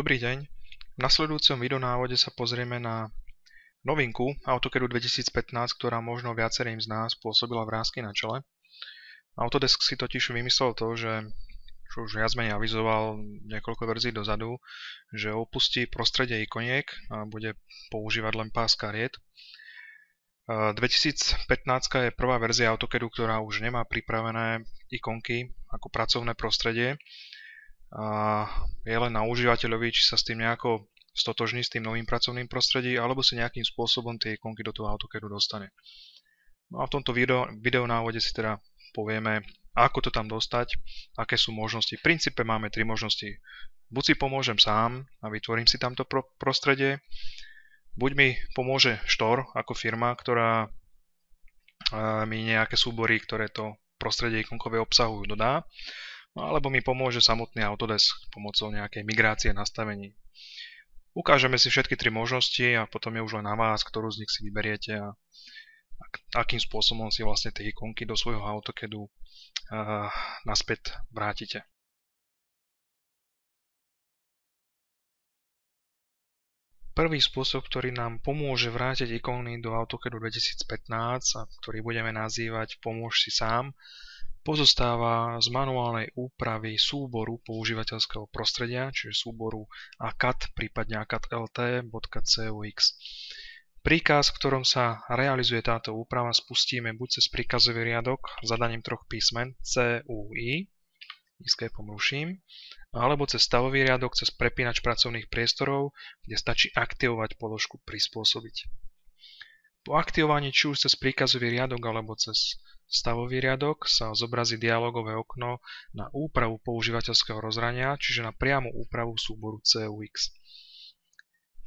Dobrý deň. V nasledujúcom videonávode sa pozrieme na novinku AutoCADu 2015, ktorá možno viacerým z nás pôsobila vrásky na čele. Autodesk si totiž vymyslel to, že už viac menej avizoval niekoľko verzií dozadu, že opustí prostredie ikoniek a bude používať len pás kariet. 2015 je prvá verzia AutoCADu, ktorá už nemá pripravené ikonky ako pracovné prostredie. A je len na užívateľovi, či sa s tým nejako stotožní s tým novým pracovným prostredím, alebo si nejakým spôsobom tie ikonky do toho AutoCADu dostane. No a v tomto videonávode si teda povieme, ako to tam dostať, aké sú možnosti. V princípe máme tri možnosti. Buď si pomôžem sám a vytvorím si tamto prostredie, buď mi pomôže Štor ako firma, ktorá mi nejaké súbory, ktoré to prostredie ikonkové obsahujú, dodá, alebo mi pomôže samotný Autodesk pomocou nejakej migrácie nastavení. Ukážeme si všetky tri možnosti a potom je už len na vás, ktorú z nich si vyberiete a akým spôsobom si vlastne tie ikonky do svojho AutoCADu naspäť vrátite. Prvý spôsob, ktorý nám pomôže vrátiť ikony do AutoCADu 2015 a ktorý budeme nazývať Pomôž si sám, pozostáva z manuálnej úpravy súboru používateľského prostredia, čiže súboru ACAD, prípadne ACAD-LT.cux. Príkaz, v ktorom sa realizuje táto úprava, spustíme buď cez príkazový riadok zadaním troch písmen CUI, nízke pomruším, alebo cez stavový riadok cez prepínač pracovných priestorov, kde stačí aktivovať položku prispôsobiť. Po aktivovaní či už cez príkazový riadok alebo cez stavový riadok sa zobrazí dialogové okno na úpravu používateľského rozhrania, čiže na priamu úpravu súboru CUX.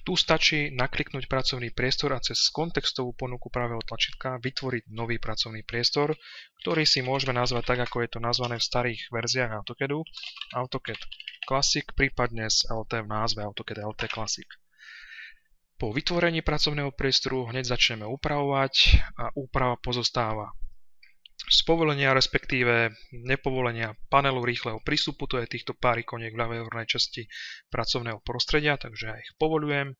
Tu stačí nakliknúť pracovný priestor a cez kontextovú ponuku pravého tlačítka vytvoriť nový pracovný priestor, ktorý si môžeme nazvať tak, ako je to nazvané v starých verziách AutoCADu, AutoCAD Classic, prípadne s LT v názve AutoCAD LT Classic. Po vytvorení pracovného priestoru hneď začneme upravovať a úprava pozostáva z povolenia, respektíve nepovolenia panelu rýchleho prístupu, to je týchto pár ikoniek v ľavej hornej časti pracovného prostredia, takže ja ich povoľujem.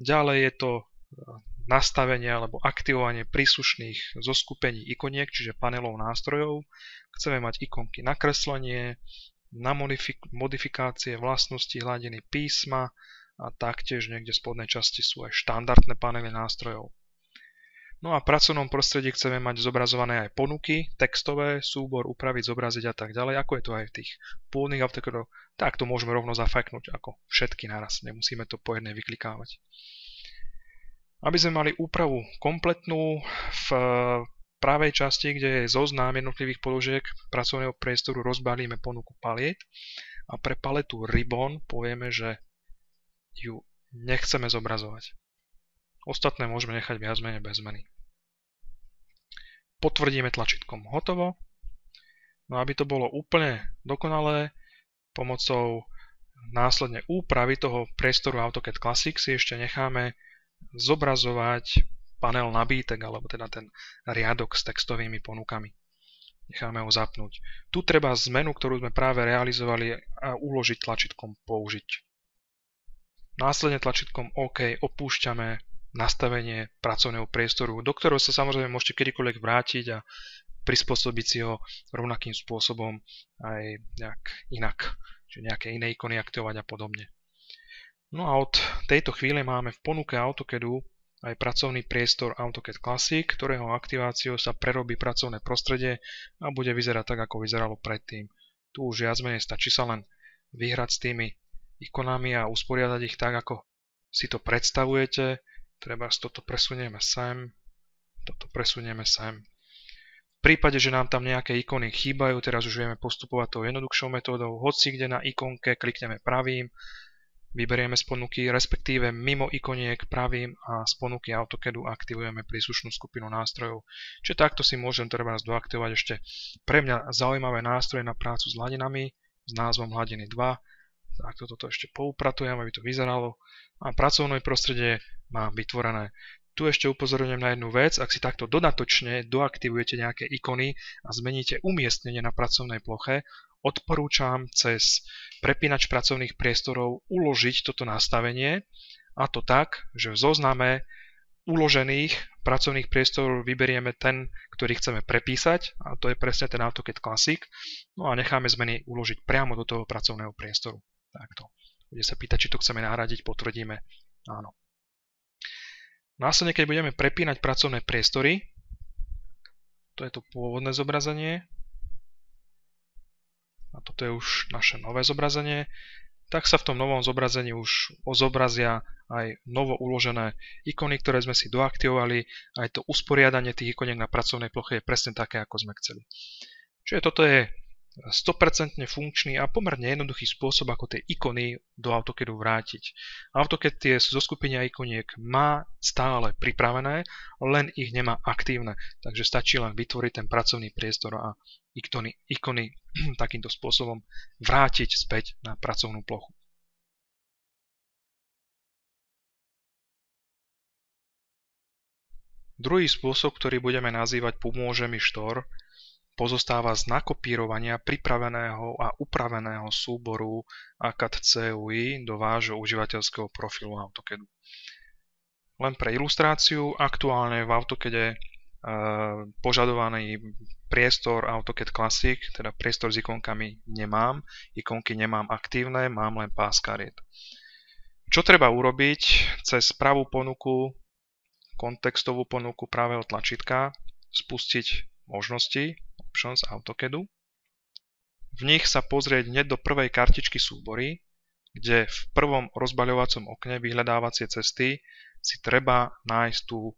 Ďalej je to nastavenie alebo aktivovanie príslušných zoskupení ikoniek, čiže panelov nástrojov. Chceme mať ikonky na kreslenie, na modifikácie vlastnosti hladiny písma, a taktiež niekde v spodnej časti sú aj štandardné panely nástrojov. No a v pracovnom prostredí chceme mať zobrazované aj ponuky, textové, súbor, upraviť, zobraziť a tak ďalej, ako je to aj v tých pôvodných AutoCADoch, tak to môžeme rovno zafajknúť ako všetky naraz, nemusíme to po jednej vyklikávať. Aby sme mali úpravu kompletnú, v pravej časti, kde je zoznam jednotlivých položiek pracovného priestoru, rozbalíme ponuku paliet a pre paletu Ribbon povieme, že ju nechceme zobrazovať. Ostatné môžeme nechať viac menej bez zmeny. Potvrdíme tlačítkom hotovo. No aby to bolo úplne dokonalé, pomocou následne úpravy toho priestoru AutoCAD Classic si ešte necháme zobrazovať panel nabítek, alebo teda ten riadok s textovými ponukami. Necháme ho zapnúť. Tu treba zmenu, ktorú sme práve realizovali, a uložiť tlačítkom Použiť. Následne tlačítkom OK opúšťame nastavenie pracovného priestoru, do ktorého sa samozrejme môžete kedykoľvek vrátiť a prispôsobiť si ho rovnakým spôsobom aj nejak inak, čiže nejaké iné ikony aktivovať a podobne. No a od tejto chvíle máme v ponuke AutoCADu aj pracovný priestor AutoCAD Classic, ktorého aktiváciou sa prerobí pracovné prostredie a bude vyzerať tak, ako vyzeralo predtým. Tu už viac menej stačí sa len vyhrať s tými ikonami a usporiadať ich tak, ako si to predstavujete. Treba toto presunieme sem, toto presunieme sem. V prípade, že nám tam nejaké ikony chýbajú, teraz už vieme postupovať tou jednoduchšou metódou. Hoci kde na ikonke klikneme pravým, vyberieme z ponuky, respektíve mimo ikoniek pravým a z ponuky AutoCADu aktivujeme príslušnú skupinu nástrojov. Čiže takto si môžem treba doaktivovať ešte pre mňa zaujímavé nástroje na prácu s hladinami s názvom hladiny 2. Takto toto ešte poupratujem, aby to vyzeralo. A pracovné prostredie mám vytvorené. Tu ešte upozorňujem na jednu vec, ak si takto dodatočne doaktivujete nejaké ikony a zmeníte umiestnenie na pracovnej ploche, odporúčam cez prepínač pracovných priestorov uložiť toto nastavenie, a to tak, že v zozname uložených pracovných priestorov vyberieme ten, ktorý chceme prepísať, a to je presne ten AutoCAD Classic, no a necháme zmeny uložiť priamo do toho pracovného priestoru. Takto. Bude sa pýtať, či to chceme nahradiť, potvrdíme áno. Následne, keď budeme prepínať pracovné priestory, to je to pôvodné zobrazenie, a toto je už naše nové zobrazenie, tak sa v tom novom zobrazení už zobrazia aj novo uložené ikony, ktoré sme si doaktivovali. Aj to usporiadanie tých ikoniek na pracovnej ploche je presne také, ako sme chceli. Čiže toto je 100% funkčný a pomerne jednoduchý spôsob, ako tie ikony do AutoCADu vrátiť. AutoCAD tie zoskupenia ikoniek má stále pripravené, len ich nemá aktívne, takže stačí len vytvoriť ten pracovný priestor a ikony takýmto spôsobom vrátiť späť na pracovnú plochu. Druhý spôsob, ktorý budeme nazývať Pomôže mi štor, pozostáva z nakopírovania pripraveného a upraveného súboru ACAD CUI do vášho užívateľského profilu AutoCADu. Len pre ilustráciu, aktuálne v AutoCADe požadovaný priestor AutoCAD Classic, teda priestor s ikonkami nemám, ikonky nemám aktívne, mám len pás kariet. Čo treba urobiť? Cez pravú ponuku, kontextovú ponuku pravého tlačítka spustiť možnosti Options AutoCADu. V nich sa pozrieť hneď do prvej kartičky súbory, kde v prvom rozbaľovacom okne vyhľadávacie cesty si treba nájsť tú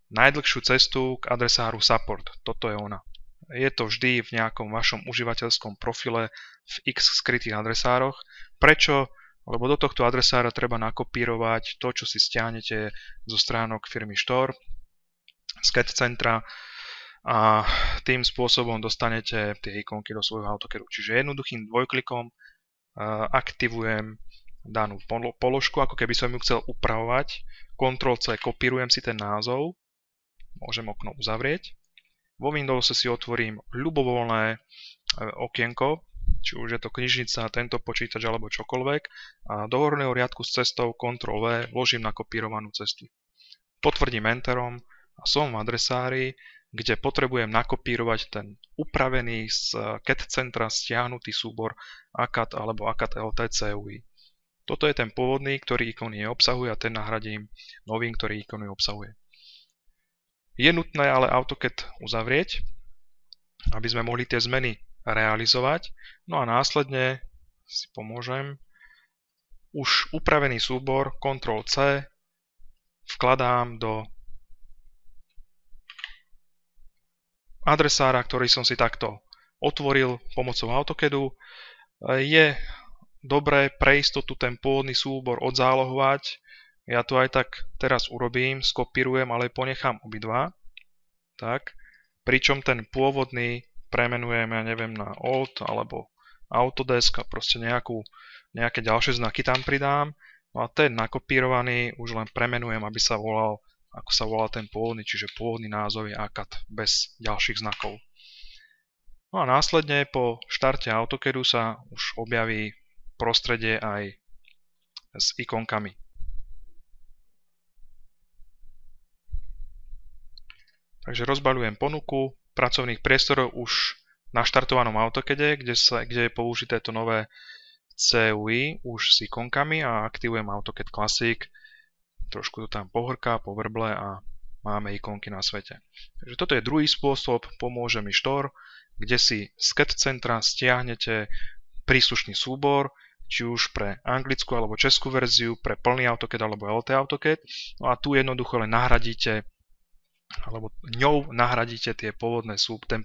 najdlhšiu cestu k adresáru Support. Toto je ona. Je to vždy v nejakom vašom užívateľskom profile v X skrytých adresároch. Prečo? Lebo do tohto adresára treba nakopírovať to, čo si stiahnete zo stránok firmy Štor, z CAD centra, a tým spôsobom dostanete tie ikonky do svojho AutoCADu. Čiže jednoduchým dvojklikom aktivujem danú položku, ako keby som ju chcel upravovať. Ctrl+C, kopírujem si ten názov, môžem okno uzavrieť. Vo Windowse si otvorím ľubovoľné okienko, či už je to knižnica, tento počítač alebo čokoľvek, a do horného riadku s cestou Ctrl+V vložím nakopírovanú cestu. Potvrdím Enterom a som v adresári, kde potrebujem nakopírovať ten upravený z CAD centra stiahnutý súbor ACAD alebo ACAD LT-CUI. Toto je ten pôvodný, ktorý ikony neobsahuje, a ten nahradím novým, ktorý ikony obsahuje. Je nutné ale AutoCAD uzavrieť, aby sme mohli tie zmeny realizovať. No a následne si pomôžem. Už upravený súbor Ctrl+C vkladám do adresára, ktorý som si takto otvoril pomocou AutoCADu. Je dobré pre istotu ten pôvodný súbor odzálohovať. Ja to aj tak teraz urobím, skopírujem, ale ponechám obidva. Tak. Pričom ten pôvodný premenujem, ja neviem, na Alt alebo Autodesk a proste nejaké ďalšie znaky tam pridám. No a ten nakopírovaný už len premenujem, aby sa volal, ako sa volá ten pôvodný, čiže pôvodný názov je ACAD bez ďalších znakov. No a následne po štarte AutoCADu sa už objaví prostredie aj s ikonkami. Takže rozbaľujem ponuku pracovných priestorov už na štartovanom AutoCADe, kde je použité to nové CUI už s ikonkami, a aktivujem AutoCAD Classic. Trošku to tam pohrká, povrble a máme ikonky na svete. Takže toto je druhý spôsob, Pomôže mi štor, kde si z CAD centra stiahnete príslušný súbor, či už pre anglickú alebo českú verziu, pre plný AutoCAD alebo LT AutoCAD. No a tu jednoducho len nahradíte, alebo ňou nahradíte ten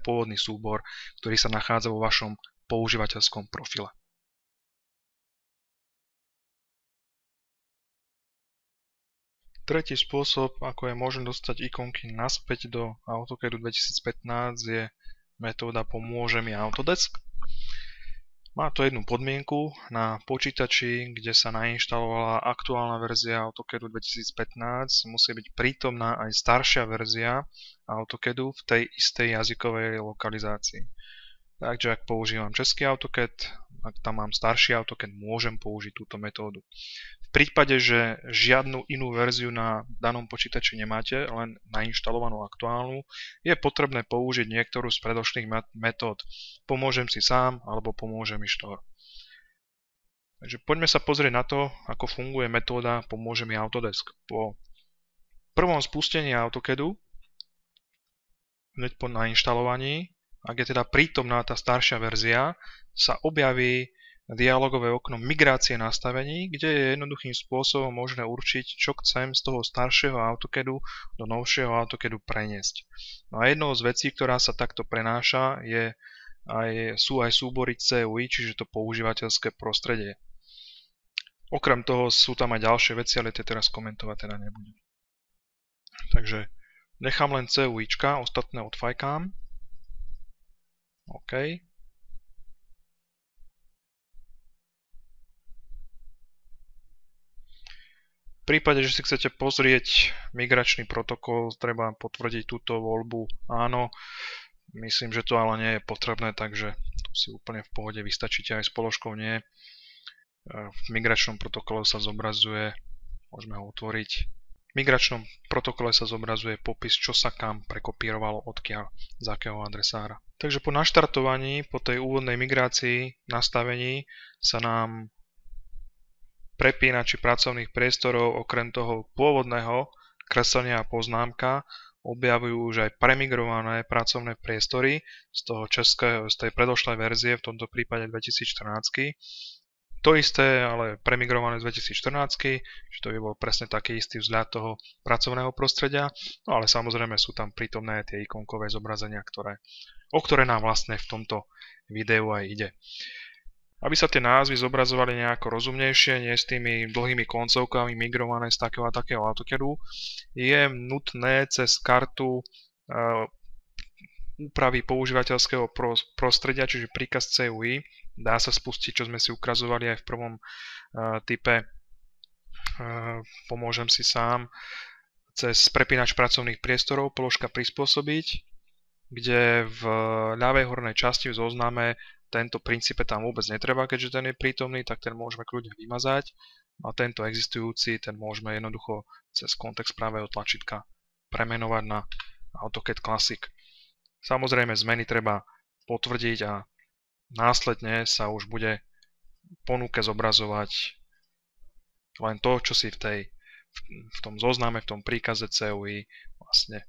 pôvodný súbor, ktorý sa nachádza vo vašom používateľskom profile. Tretí spôsob, ako je možné dostať ikonky naspäť do AutoCADu 2015, je metóda Pomôže mi Autodesk. Má to jednu podmienku: na počítači, kde sa nainštalovala aktuálna verzia AutoCADu 2015, musí byť prítomná aj staršia verzia AutoCADu v tej istej jazykovej lokalizácii. Takže ak používam český AutoCAD, ak tam mám starší AutoCAD, môžem použiť túto metódu. V prípade, že žiadnu inú verziu na danom počítači nemáte, len nainštalovanú aktuálnu, je potrebné použiť niektorú z predošlých metód. Pomôžem si sám, alebo pomôže mi Štor. Takže poďme sa pozrieť na to, ako funguje metóda Pomôže mi Autodesk. Po prvom spustení AutoCADu, hneď po nainštalovaní, ak je teda prítomná tá staršia verzia, sa objaví dialogové okno migrácie nastavení, kde je jednoduchým spôsobom možné určiť, čo chcem z toho staršieho AutoCADu do novšieho AutoCADu preniesť. No a jednou z vecí, ktorá sa takto prenáša, sú aj súbory CUI, čiže to používateľské prostredie. Okrem toho sú tam aj ďalšie veci, ale tie teraz komentovať teda nebudem. Takže nechám len CUIčka, ostatné odfajkám. OK. V prípade, že si chcete pozrieť migračný protokol, treba potvrdiť túto voľbu áno. Myslím, že to ale nie je potrebné, takže tu si úplne v pohode vystačíte aj s položkou nie. V migračnom protokole sa zobrazuje, môžeme ho otvoriť. V migračnom protokole sa zobrazuje popis, čo sa kam prekopírovalo, odkiaľ, z akého adresára. Takže po naštartovaní, po tej úvodnej migrácii, nastavení sa nám prepínači pracovných priestorov okrem toho pôvodného kreslenia a poznámka objavujú už aj premigrované pracovné priestory z tej predošlej verzie, v tomto prípade 2014. To isté, ale premigrované z 2014, že to by bol presne taký istý vzhľad toho pracovného prostredia, no ale samozrejme sú tam prítomné tie ikonkové zobrazenia, o ktoré nám vlastne v tomto videu aj ide. Aby sa tie názvy zobrazovali nejako rozumnejšie, nie s tými dlhými koncovkami migrované z takého a takého AutoCADu, je nutné cez kartu úpravy používateľského prostredia, čiže príkaz CUI, dá sa spustiť, čo sme si ukazovali aj v prvom type Pomôžem si sám, cez prepínač pracovných priestorov, položka prispôsobiť, kde v ľavej hornej časti v zozname tento princípe tam vôbec netreba, keďže ten je prítomný, tak ten môžeme kľudne vymazať. A tento existujúci, ten môžeme jednoducho cez kontext pravého tlačítka premenovať na AutoCAD Classic. Samozrejme zmeny treba potvrdiť a následne sa už bude v ponuke zobrazovať len to, čo si v tom zozname, v tom príkaze CUI vlastne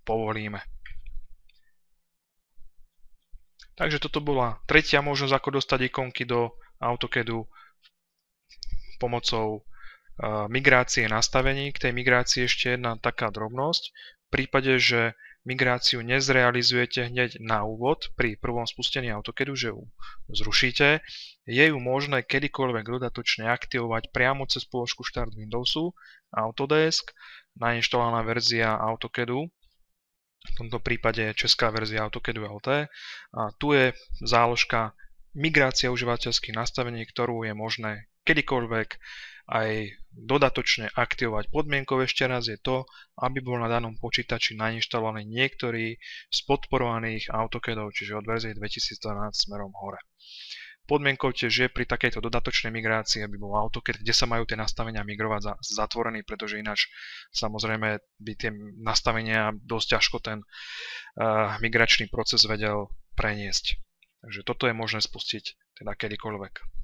povolíme. Takže toto bola tretia možnosť, ako dostať ikonky do AutoCADu pomocou migrácie nastavení. K tej migrácii ešte jedna taká drobnosť. V prípade, že migráciu nezrealizujete hneď na úvod pri prvom spustení AutoCADu, že ju zrušíte, je ju možné kedykoľvek dodatočne aktivovať priamo cez položku Štart Windowsu, Autodesk, nainštalovaná verzia AutoCADu, v tomto prípade je česká verzia AutoCADu LT, a tu je záložka migrácia užívateľských nastavení, ktorú je možné kedykoľvek aj dodatočne aktivovať. Podmienkou ešte raz je to, aby bol na danom počítači nainštalovaný niektorý z podporovaných AutoCADov, čiže od verzie 2012 smerom hore. Podmienkou tiež je pri takejto dodatočnej migrácii, aby bol AutoCAD, kde sa majú tie nastavenia migrovať, zatvorený, pretože ináč samozrejme by tie nastavenia dosť ťažko ten migračný proces vedel preniesť. Takže toto je možné spustiť teda kedykoľvek.